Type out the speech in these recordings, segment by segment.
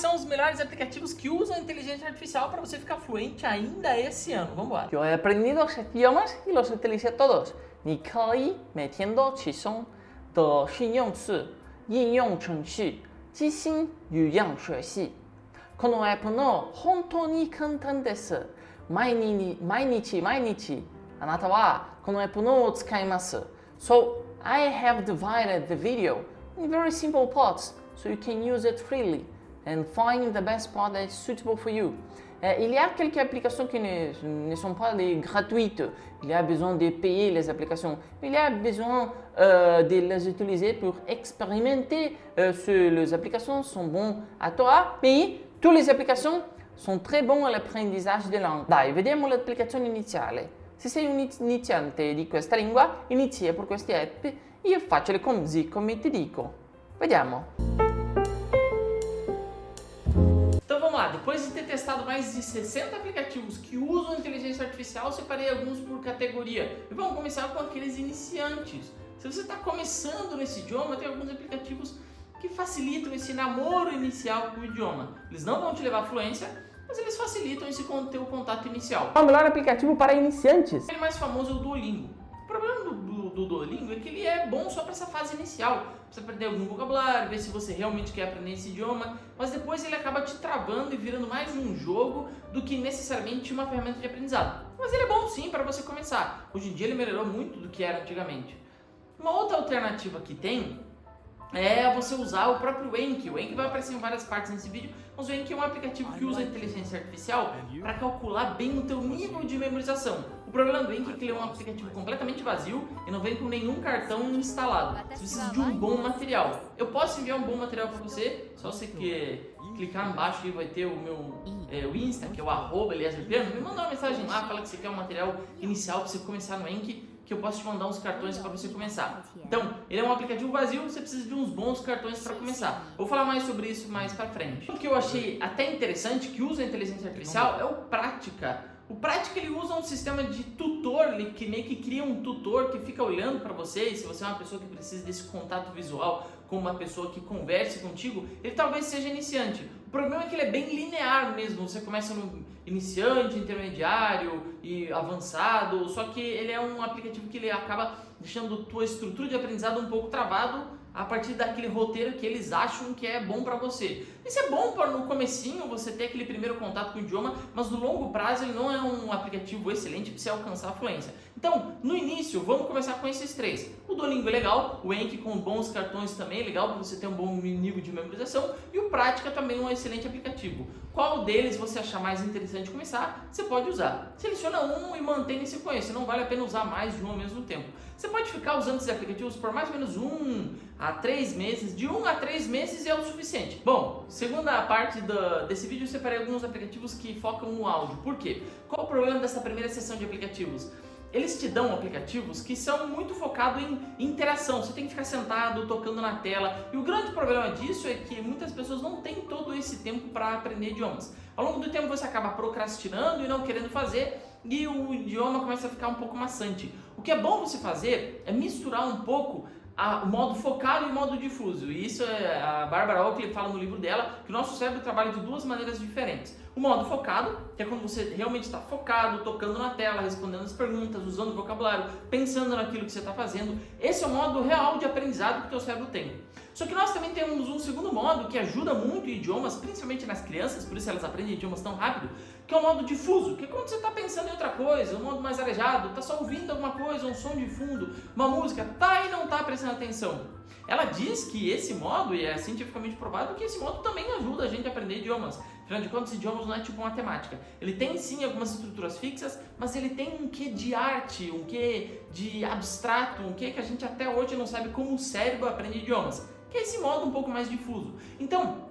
são os melhores aplicativos que usam inteligência artificial para você ficar fluente ainda esse ano. Vamos embora. Yo he aprendido 6 idiomas y los utilicé todos. 你可以每天都起床的形容词、应用程序、即兴语言学習。このアプリの本当に簡単です。毎日あなたはこのアプリを使います。So I have divided the video in very simple parts so you can use it freely and find the best part that is suitable for you. Il y a quelques applications qui ne sont pas gratuites. Il y a besoin de payer les applications. Il y a besoin de les utiliser pour expérimenter si les applications sont bonnes à toi. Mais toutes les applications sont très bonnes à l'apprentissage de langue. Dai, vediamo l'applicazione iniziale. Se sei un iniziante di questa lingua, inizia por queste app e è facile così come ti dico. Vediamo. Depois de ter testado mais de 60 aplicativos que usam inteligência artificial, separei alguns por categoria. E vamos começar com aqueles iniciantes. Se você está começando nesse idioma, tem alguns aplicativos que facilitam esse namoro inicial com o idioma. Eles não vão te levar à fluência, mas eles facilitam esse teu contato inicial. O melhor aplicativo para iniciantes. O mais famoso é o Duolingo. O problema do Duolingo é que ele é bom só para essa fase inicial. Você aprender algum vocabulário, ver se você realmente quer aprender esse idioma, mas depois ele acaba te travando e virando mais um jogo do que necessariamente uma ferramenta de aprendizado. Mas ele é bom sim para você começar. Hoje em dia ele melhorou muito do que era antigamente. Uma outra alternativa que tem é você usar o próprio Anki. O Anki vai aparecer em várias partes nesse vídeo, mas o Anki é um aplicativo que usa a inteligência artificial para calcular bem o teu nível de memorização. O problema do Anki é que ele é um aplicativo completamente vazio e não vem com nenhum cartão instalado. Você precisa de um bom material. Eu posso enviar um bom material para você, só você que clicar embaixo e vai ter o meu o Insta, que é o @ElieserPiano. Me manda uma mensagem lá, fala que você quer um material inicial para você começar no Anki, que eu posso te mandar uns cartões para você começar. Então, ele é um aplicativo vazio, você precisa de uns bons cartões para começar. Vou falar mais sobre isso mais para frente. O que eu achei até interessante que usa a inteligência artificial é o Prática. O Prática ele usa um sistema de tutor, ele que meio que cria um tutor que fica olhando para você, e se você é uma pessoa que precisa desse contato visual com uma pessoa que converse contigo, ele talvez seja iniciante. O problema é que ele é bem linear mesmo, você começa no iniciante, intermediário e avançado, só que ele é um aplicativo que ele acaba deixando a tua estrutura de aprendizado um pouco travado a partir daquele roteiro que eles acham que é bom para você. Isso é bom para no comecinho você ter aquele primeiro contato com o idioma, mas no longo prazo ele não é um aplicativo excelente para você alcançar a fluência. Então, no início, vamos começar com esses três. O Duolingo é legal, o Anki com bons cartões também é legal para você ter um bom nível de memorização e o Prática também é um excelente aplicativo. Qual deles você achar mais interessante começar, você pode usar. Seleciona um e mantém esse sequência, não vale a pena usar mais de um ao mesmo tempo. Você pode ficar usando esses aplicativos por mais ou menos 1 a 3 meses, de 1 a 3 meses é o suficiente. Bom, segunda parte desse vídeo eu separei alguns aplicativos que focam no áudio. Por quê? Qual o problema dessa primeira seção de aplicativos? Eles te dão aplicativos que são muito focados em interação, você tem que ficar sentado, tocando na tela, e o grande problema disso é que muitas pessoas não têm todo esse tempo para aprender idiomas. Ao longo do tempo você acaba procrastinando e não querendo fazer, e o idioma começa a ficar um pouco maçante. O que é bom você fazer é misturar um pouco o modo focado e o modo difuso. E isso é a Barbara Oakley fala no livro dela, que o nosso cérebro trabalha de duas maneiras diferentes. O modo focado, que é quando você realmente está focado, tocando na tela, respondendo as perguntas, usando vocabulário, pensando naquilo que você está fazendo. Esse é o modo real de aprendizado que o teu cérebro tem. Só que nós também temos um segundo modo que ajuda muito em idiomas, principalmente nas crianças, por isso elas aprendem idiomas tão rápido, que é o modo difuso, que é quando você está pensando em outra coisa, um modo mais arejado, está só ouvindo alguma coisa, um som de fundo, uma música, tá e não está prestando atenção. Ela diz que esse modo, e é cientificamente provado, que esse modo também ajuda a gente a aprender idiomas. Afinal de contas, idiomas não é tipo matemática. Ele tem sim algumas estruturas fixas, mas ele tem um quê de arte, um quê de abstrato, um quê que a gente até hoje não sabe como o cérebro aprende idiomas, que é esse modo um pouco mais difuso. Então,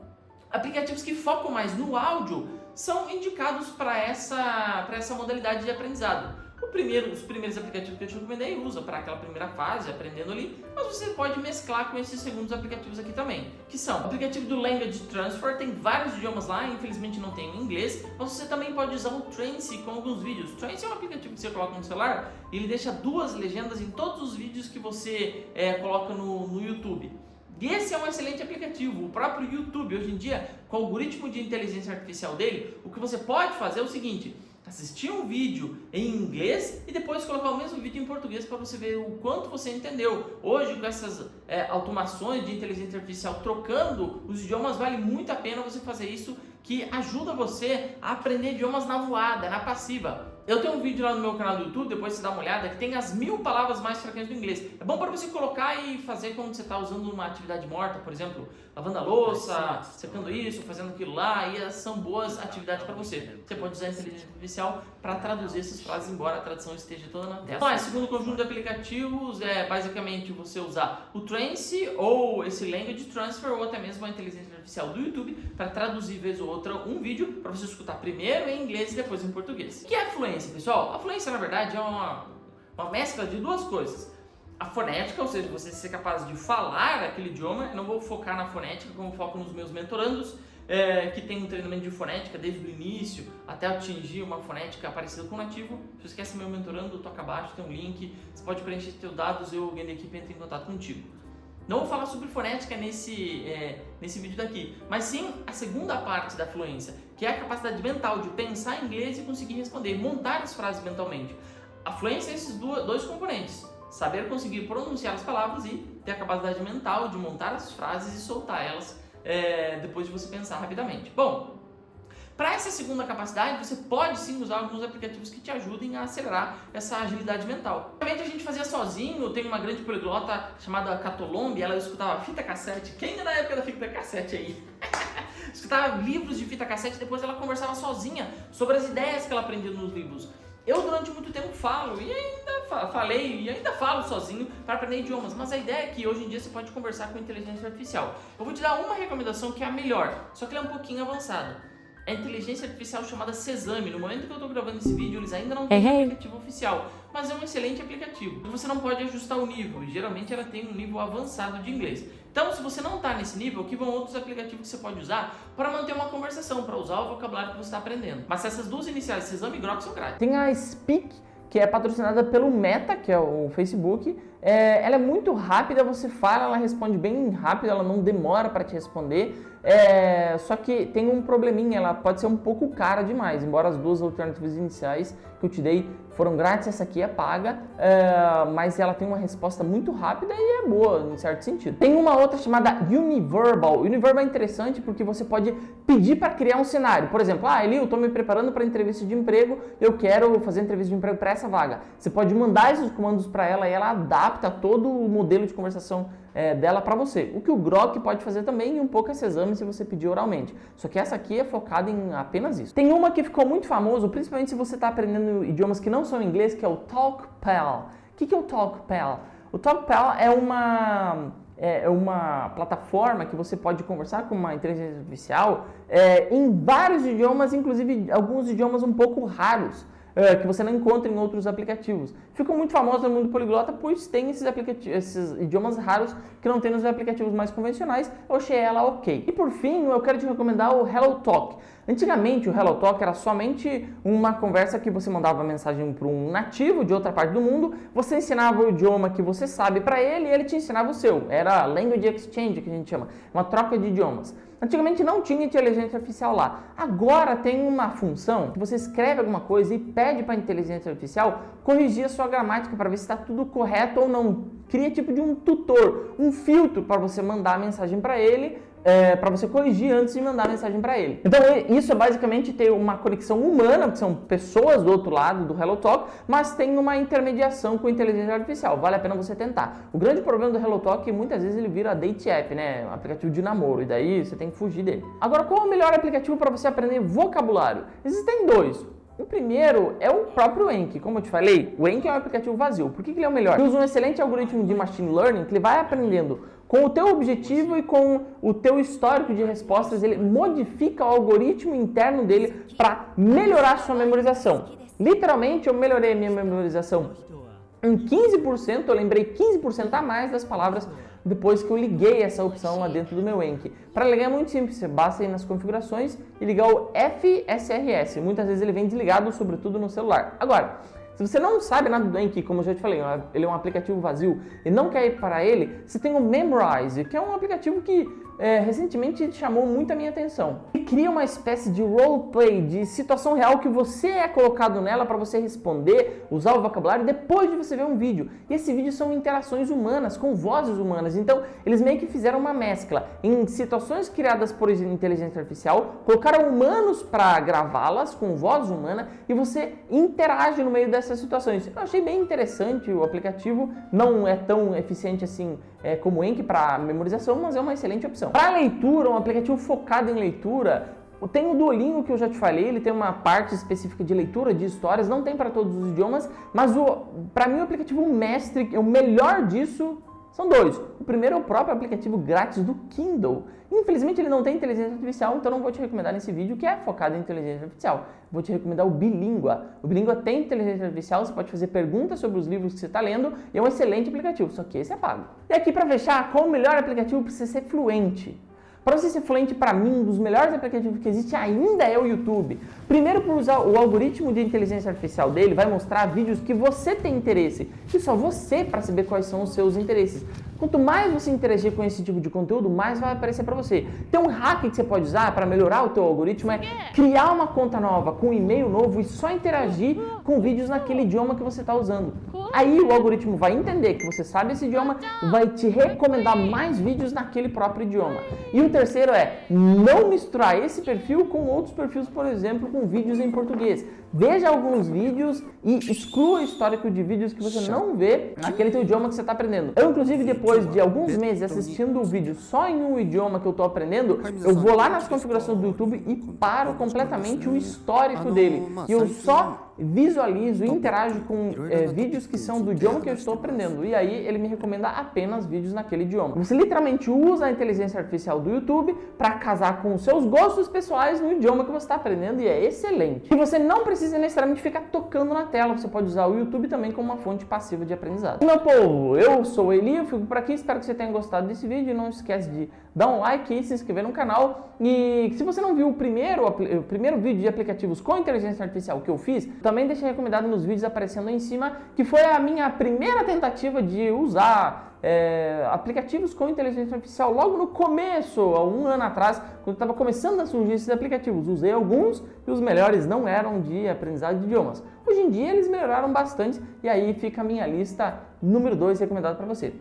aplicativos que focam mais no áudio são indicados para essa modalidade de aprendizado. Os primeiros aplicativos que eu te recomendei usa para aquela primeira fase, aprendendo ali, mas você pode mesclar com esses segundos aplicativos aqui também, que são o aplicativo do Language Transfer, tem vários idiomas lá, infelizmente não tem o inglês, mas você também pode usar o Trance com alguns vídeos. O Trance é um aplicativo que você coloca no celular e ele deixa 2 legendas em todos os vídeos que você coloca no YouTube. E esse é um excelente aplicativo. O próprio YouTube, hoje em dia, com o algoritmo de inteligência artificial dele, o que você pode fazer é o seguinte: assistir um vídeo em inglês e depois colocar o mesmo vídeo em português para você ver o quanto você entendeu. Hoje, com essas automações de inteligência artificial trocando os idiomas, vale muito a pena você fazer isso, que ajuda você a aprender idiomas na voada, na passiva. Eu tenho um vídeo lá no meu canal do YouTube, depois você dá uma olhada, que tem as 1000 palavras mais frequentes do inglês. É bom para você colocar e fazer quando você está usando uma atividade morta, por exemplo, lavando a louça, secando isso, fazendo aquilo lá, e essas são boas atividades para você. Você pode usar a inteligência artificial para traduzir essas frases, embora a tradução esteja toda na tela. Então, segundo conjunto de aplicativos é basicamente você usar o Trance ou esse Language Transfer ou até mesmo a inteligência artificial do YouTube para traduzir vez ou outra um vídeo para você escutar primeiro em inglês e depois em português. O que é a fluência, pessoal? A fluência, na verdade, é uma mescla de duas coisas. A fonética, ou seja, você ser capaz de falar aquele idioma. Eu não vou focar na fonética como foco nos meus mentorandos, que tem um treinamento de fonética desde o início até atingir uma fonética parecida com o nativo. Se você esquece meu mentorando, toca abaixo, tem um link, você pode preencher seus dados e alguém da equipe entra em contato contigo. Não vou falar sobre fonética nesse vídeo daqui, mas sim a segunda parte da fluência, que é a capacidade mental de pensar em inglês e conseguir responder, montar as frases mentalmente. A fluência é esses dois componentes: saber conseguir pronunciar as palavras e ter a capacidade mental de montar as frases e soltar elas depois de você pensar rapidamente. Bom, para essa segunda capacidade, você pode sim usar alguns aplicativos que te ajudem a acelerar essa agilidade mental. Realmente a gente fazia sozinho. Tem uma grande poliglota chamada Catolombe, ela escutava fita cassete. Quem ainda na época da fita cassete aí? Escutava livros de fita cassete, depois ela conversava sozinha sobre as ideias que ela aprendia nos livros. Eu durante muito tempo falo e ainda falo sozinho para aprender idiomas, mas a ideia é que hoje em dia você pode conversar com inteligência artificial. Eu vou te dar uma recomendação que é a melhor, só que ela é um pouquinho avançada. A inteligência artificial chamada Sesame. No momento que eu estou gravando esse vídeo, eles ainda não têm um aplicativo oficial, mas é um excelente aplicativo. Você não pode ajustar o nível, e geralmente ela tem um nível avançado de inglês. Então, se você não está nesse nível, aqui vão outros aplicativos que você pode usar para manter uma conversação, para usar o vocabulário que você está aprendendo. Mas essas duas iniciais, Sesame e Grok, são grátis. Tem a Speak, que é patrocinada pelo Meta, que é o Facebook. Ela é muito rápida, você fala, ela responde bem rápido, ela não demora para te responder. Só que tem um probleminha, ela pode ser um pouco cara demais, embora as duas alternativas iniciais que eu te dei foram grátis, essa aqui é paga, mas ela tem uma resposta muito rápida e é boa, em certo sentido. Tem uma outra chamada Univerbal. Univerbal é interessante porque você pode pedir para criar um cenário. Por exemplo, Eli, eu estou me preparando para entrevista de emprego, eu quero fazer entrevista de emprego para essa vaga. Você pode mandar esses comandos para ela e ela adapta todo o modelo de conversação dela para você. O que o Grok pode fazer também e um pouco é Sesame se você pedir oralmente. Só que essa aqui é focada em apenas isso. Tem uma que ficou muito famosa, principalmente se você está aprendendo idiomas que não são inglês, que é o TalkPal. O que é o TalkPal? O TalkPal é uma plataforma que você pode conversar com uma inteligência artificial em vários idiomas, inclusive alguns idiomas um pouco raros, que você não encontra em outros aplicativos. Ficou muito famosa no mundo poliglota, pois tem esses idiomas raros que não tem nos aplicativos mais convencionais. Eu achei ela ok. E por fim, eu quero te recomendar o HelloTalk. Antigamente, o HelloTalk era somente uma conversa que você mandava mensagem para um nativo de outra parte do mundo, você ensinava o idioma que você sabe para ele e ele te ensinava o seu. Era Language Exchange, que a gente chama, uma troca de idiomas. Antigamente não tinha inteligência artificial lá. Agora tem uma função que você escreve alguma coisa e pede para a inteligência artificial corrigir a sua gramática para ver se está tudo correto ou não. Cria tipo de um tutor, um filtro para você mandar a mensagem para ele, para você corrigir antes de mandar a mensagem para ele. Então isso é basicamente ter uma conexão humana, que são pessoas do outro lado do HelloTalk, mas tem uma intermediação com inteligência artificial. Vale a pena você tentar. O grande problema do HelloTalk é que muitas vezes ele vira date app, né? Um aplicativo de namoro, e daí você tem que fugir dele. Agora, qual é o melhor aplicativo para você aprender vocabulário? Existem dois. O primeiro é o próprio Enki. Como eu te falei, o Enki é um aplicativo vazio. Por que ele é o melhor? Ele usa um excelente algoritmo de machine learning que ele vai aprendendo com o teu objetivo e com o teu histórico de respostas. Ele modifica o algoritmo interno dele para melhorar a sua memorização. Literalmente, eu melhorei a minha memorização em 15%, eu lembrei 15% a mais das palavras depois que eu liguei essa opção lá dentro do meu Enki. Para ligar é muito simples, você basta ir nas configurações e ligar o FSRS. Muitas vezes ele vem desligado, sobretudo no celular. Agora, Se você não sabe nada do Anki, como eu já te falei, ele é um aplicativo vazio e não quer ir para ele, você tem o Memrise, que é um aplicativo que recentemente chamou muito a minha atenção. Ele cria uma espécie de roleplay, de situação real que você é colocado nela para você responder, usar o vocabulário depois de você ver um vídeo. E esse vídeo são interações humanas, com vozes humanas. Então, eles meio que fizeram uma mescla em situações criadas por inteligência artificial, colocaram humanos para gravá-las com voz humana e você interage no meio dessas situações. Eu achei bem interessante o aplicativo, não é tão eficiente assim como o Anki para memorização, mas é uma excelente opção. Para leitura, um aplicativo focado em leitura, tem o Duolingo que eu já te falei, ele tem uma parte específica de leitura de histórias, não tem para todos os idiomas, mas para mim o aplicativo mestre, o melhor disso são dois. O primeiro é o próprio aplicativo grátis do Kindle. Infelizmente ele não tem inteligência artificial, então não vou te recomendar nesse vídeo que é focado em inteligência artificial. Vou te recomendar o Bilíngua. O Bilíngua tem inteligência artificial, você pode fazer perguntas sobre os livros que você está lendo e é um excelente aplicativo, só que esse é pago. E aqui para fechar, qual o melhor aplicativo para você ser fluente? Para você ser fluente, para mim, um dos melhores aplicativos que existe ainda é o YouTube. Primeiro, por usar o algoritmo de inteligência artificial dele, vai mostrar vídeos que você tem interesse. E só você para saber quais são os seus interesses. Quanto mais você interagir com esse tipo de conteúdo, mais vai aparecer para você. Tem um hack que você pode usar para melhorar o teu algoritmo, é criar uma conta nova com um e-mail novo e só interagir com vídeos naquele idioma que você está usando. Aí o algoritmo vai entender que você sabe esse idioma e vai te recomendar mais vídeos naquele próprio idioma. E o terceiro é não misturar esse perfil com outros perfis, por exemplo, com vídeos em português. Veja alguns vídeos e exclua o histórico de vídeos que você não vê naquele teu idioma que você está aprendendo. Eu, inclusive, depois de alguns meses assistindo o vídeo só em um idioma que eu estou aprendendo, eu vou lá nas configurações do YouTube e paro completamente o histórico dele. E eu só visualizo e interajo com vídeos que são do idioma que eu estou aprendendo. E aí ele me recomenda apenas vídeos naquele idioma. Você literalmente usa a inteligência artificial do YouTube para casar com os seus gostos pessoais no idioma que você está aprendendo e é excelente. E você não precisa necessariamente ficar tocando na tela. Você pode usar o YouTube também como uma fonte passiva de aprendizado. Meu povo, eu sou o Eli, eu fico por aqui. Espero que você tenha gostado desse vídeo. Não esquece de dar um like e se inscrever no canal. E se você não viu o primeiro vídeo de aplicativos com inteligência artificial que eu fiz, também deixei recomendado nos vídeos aparecendo aí em cima, que foi a minha primeira tentativa de usar aplicativos com inteligência artificial logo no começo, há um ano atrás, quando estava começando a surgir esses aplicativos. Usei alguns e os melhores não eram de aprendizado de idiomas. Hoje em dia eles melhoraram bastante e aí fica a minha lista número 2 recomendada para você.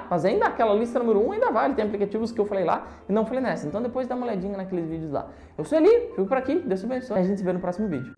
Mas ainda aquela lista número 1 ainda vale, tem aplicativos que eu falei lá e não falei nessa, então depois dá uma olhadinha naqueles vídeos lá. Eu sou Eli, fico por aqui, Deus te abençoe e a gente se vê no próximo vídeo.